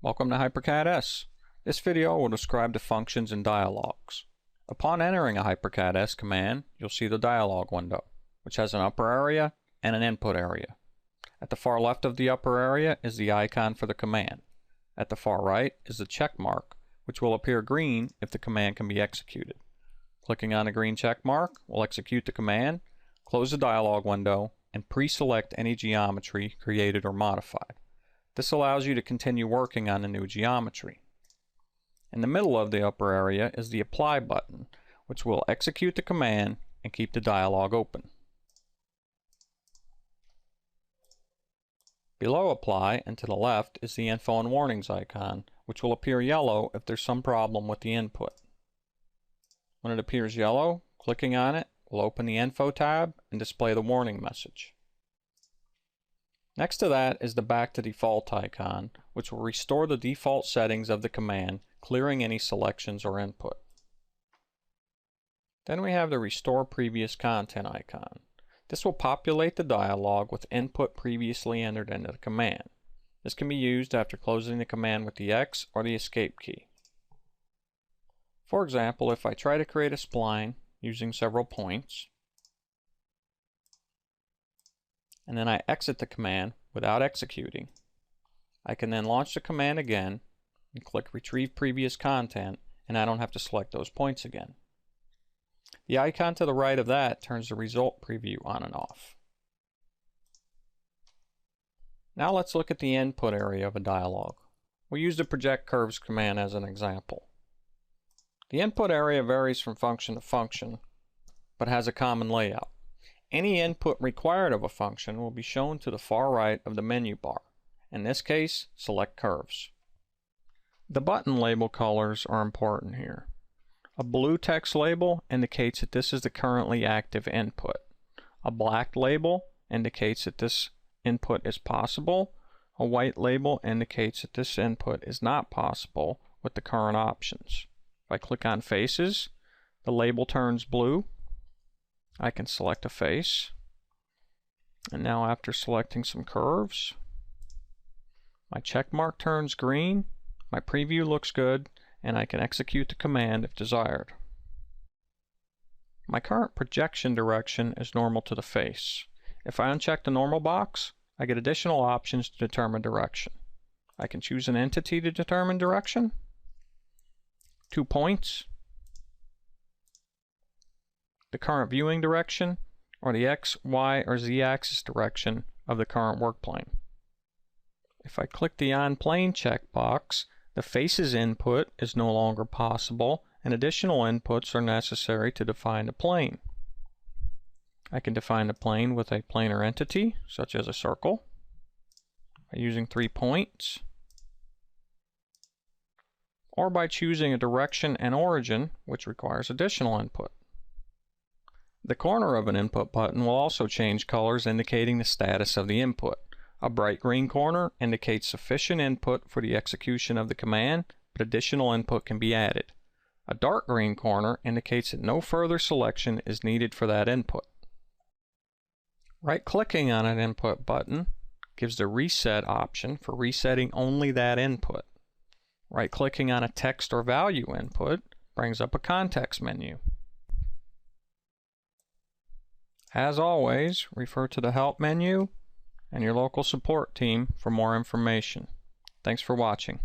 Welcome to hyperCAD S. This video will describe the functions and dialogues. Upon entering a hyperCAD S command, you'll see the dialog window, which has an upper area and an input area. At the far left of the upper area is the icon for the command. At the far right is the check mark, which will appear green if the command can be executed. Clicking on the green check mark will execute the command, close the dialog window, and pre-select any geometry created or modified. This allows you to continue working on the new geometry. In the middle of the upper area is the Apply button, which will execute the command and keep the dialog open. Below Apply and to the left is the Info and Warnings icon, which will appear yellow if there's some problem with the input. When it appears yellow, clicking on it will open the Info tab and display the warning message. Next to that is the Back to Default icon, which will restore the default settings of the command, clearing any selections or input. Then we have the Restore Previous Content icon. This will populate the dialog with input previously entered into the command. This can be used after closing the command with the X or the Escape key. For example, if I try to create a spline using several points, and then I exit the command without executing, I can then launch the command again and click Retrieve Previous Content, and I don't have to select those points again. The icon to the right of that turns the result preview on and off. Now let's look at the input area of a dialog. We'll use the Project Curves command as an example. The input area varies from function to function, but has a common layout. Any input required of a function will be shown to the far right of the menu bar. In this case, select Curves. The button label colors are important here. A blue text label indicates that this is the currently active input. A black label indicates that this input is possible. A white label indicates that this input is not possible with the current options. If I click on Faces, the label turns blue. I can select a face. And now after selecting some curves, my check mark turns green, my preview looks good, and I can execute the command if desired. My current projection direction is normal to the face. If I uncheck the normal box, I get additional options to determine direction. I can choose an entity to determine direction, 2 points, the current viewing direction, or the X, Y, or Z axis direction of the current work plane. If I click the On Plane checkbox, the face's input is no longer possible, and additional inputs are necessary to define the plane. I can define the plane with a planar entity, such as a circle, by using 3 points, or by choosing a direction and origin, which requires additional input. The corner of an input button will also change colors, indicating the status of the input. A bright green corner indicates sufficient input for the execution of the command, but additional input can be added. A dark green corner indicates that no further selection is needed for that input. Right-clicking on an input button gives the Reset option for resetting only that input. Right-clicking on a text or value input brings up a context menu. As always, refer to the Help menu and your local support team for more information. Thanks for watching.